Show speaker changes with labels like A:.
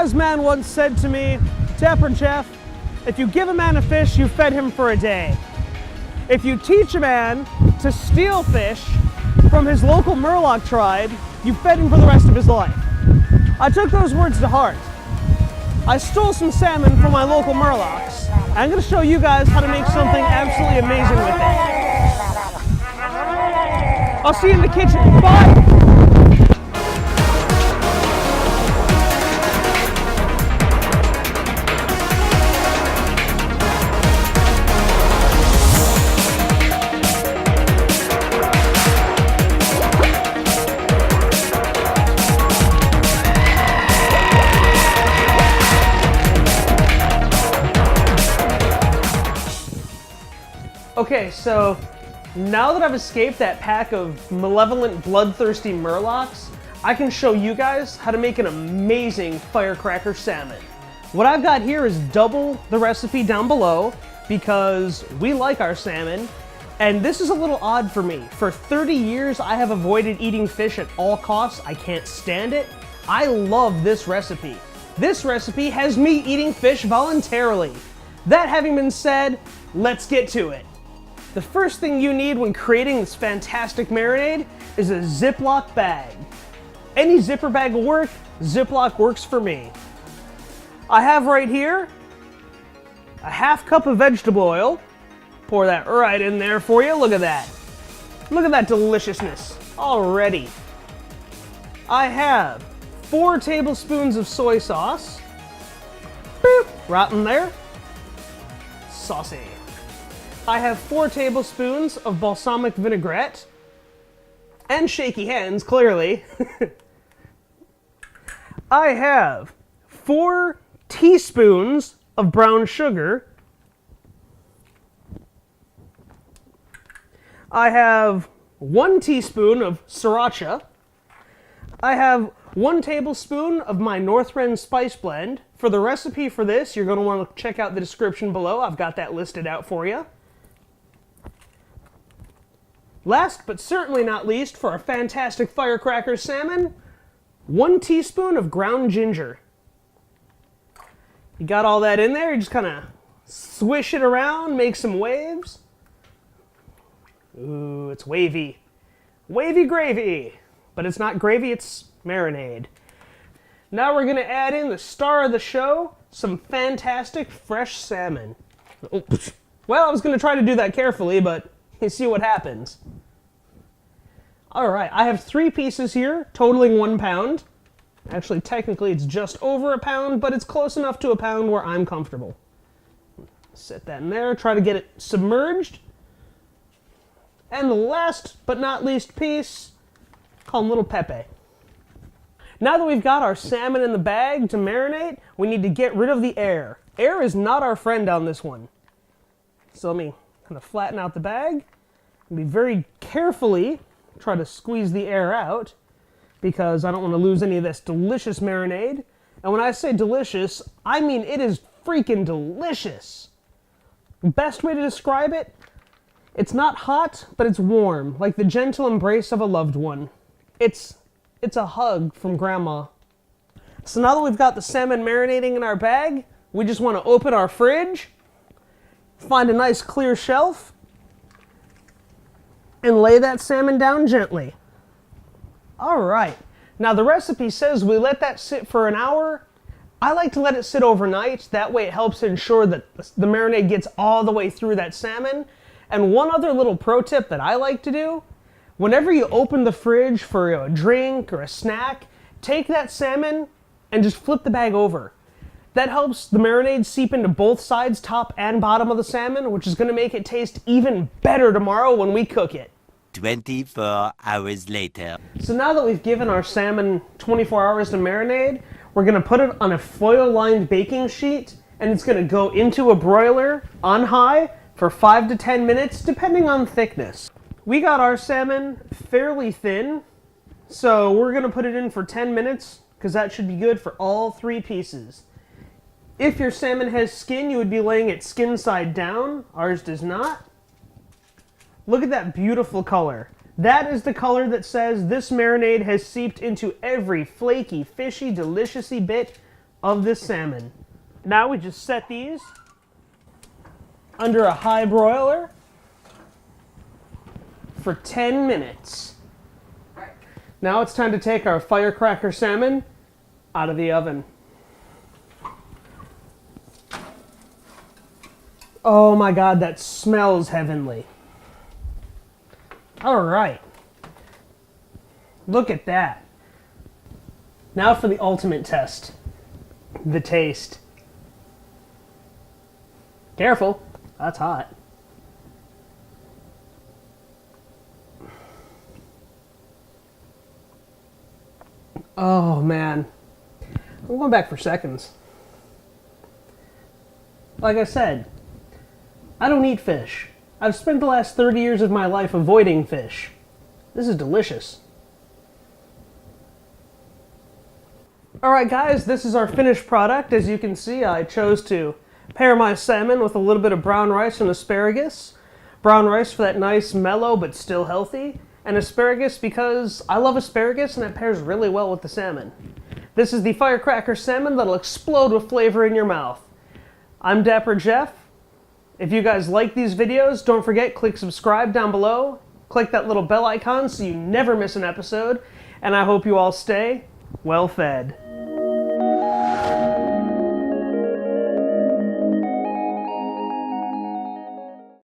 A: wise man once said to me, Dapper Jef, if you give a man a fish, you fed him for a day. If you teach a man to steal fish from his local Murloc tribe, you fed him for the rest of his life. I took those words to heart. I stole some salmon from my local Murlocs. I'm going to show you guys how to make something absolutely amazing with it. I'll see you in the kitchen. Bye! Okay, so now that I've escaped that pack of malevolent, bloodthirsty Murlocs, I can show you guys how to make an amazing firecracker salmon. What I've got here is double the recipe down below because we like our salmon, and this is a little odd for me. For 30 years, I have avoided eating fish at all costs. I can't stand it. I love this recipe. This recipe has me eating fish voluntarily. That having been said, let's get to it. The first thing you need when creating this fantastic marinade is a Ziploc bag. Any zipper bag will work, Ziploc works for me. I have right here a half cup of vegetable oil. Pour that right in there for you, look at that. Look at that deliciousness already. I have 4 tablespoons of soy sauce. Boop, right in there. Saucy. I have 4 tablespoons of balsamic vinaigrette, and shaky hands, clearly. I have 4 teaspoons of brown sugar. I have 1 teaspoon of sriracha. I have 1 tablespoon of my Northrend Spice Blend. For the recipe for this, you're going to want to check out the description below. I've got that listed out for you. Last but certainly not least, for our fantastic firecracker salmon, 1 teaspoon of ground ginger. You got all that in there, you just kind of swish it around, make some waves. Ooh, it's wavy. Wavy gravy. But it's not gravy, it's marinade. Now we're going to add in the star of the show, some fantastic fresh salmon. Oh, well, I was going to try to do that carefully, but you see what happens. Alright, I have 3 pieces here, totaling 1 pound. Actually, technically it's just over a pound, but it's close enough to a pound where I'm comfortable. Set that in there, try to get it submerged. And the last but not least piece, call him Little Pepe. Now that we've got our salmon in the bag to marinate, we need to get rid of the air. Air is not our friend on this one. So let me kind of flatten out the bag. And be very carefully try to squeeze the air out because I don't want to lose any of this delicious marinade. And when I say delicious, I mean it is freaking delicious. Best way to describe it, it's not hot, but it's warm, like the gentle embrace of a loved one. It's a hug from Grandma. So now that we've got the salmon marinating in our bag, we just want to open our fridge, find a nice clear shelf, and lay that salmon down gently. Alright, now the recipe says we let that sit for an hour. I like to let it sit overnight, that way it helps ensure that the marinade gets all the way through that salmon. And one other little pro tip that I like to do, whenever you open the fridge for a drink or a snack, take that salmon and just flip the bag over. That helps the marinade seep into both sides, top and bottom of the salmon, which is going to make it taste even better tomorrow when we cook it.
B: 24 hours later.
A: So now that we've given our salmon 24 hours to marinate, we're going to put it on a foil-lined baking sheet, and it's going to go into a broiler on high for 5 to 10 minutes, depending on thickness. We got our salmon fairly thin, so we're going to put it in for 10 minutes, because that should be good for all 3 pieces. If your salmon has skin, you would be laying it skin side down. Ours does not. Look at that beautiful color. That is the color that says this marinade has seeped into every flaky, fishy, deliciously bit of this salmon. Now we just set these under a high broiler for 10 minutes. Now it's time to take our firecracker salmon out of the oven. Oh my God, that smells heavenly. All right. Look at that. Now for the ultimate test, the taste. Careful, that's hot. Oh man, I'm going back for seconds. Like I said, I don't eat fish. I've spent the last 30 years of my life avoiding fish. This is delicious. Alright guys, this is our finished product. As you can see, I chose to pair my salmon with a little bit of brown rice and asparagus. Brown rice for that nice, mellow, but still healthy. And asparagus because I love asparagus and it pairs really well with the salmon. This is the firecracker salmon that'll explode with flavor in your mouth. I'm Dapper Jef. If you guys like these videos, don't forget, click subscribe down below. Click that little bell icon so you never miss an episode. And I hope you all stay well fed.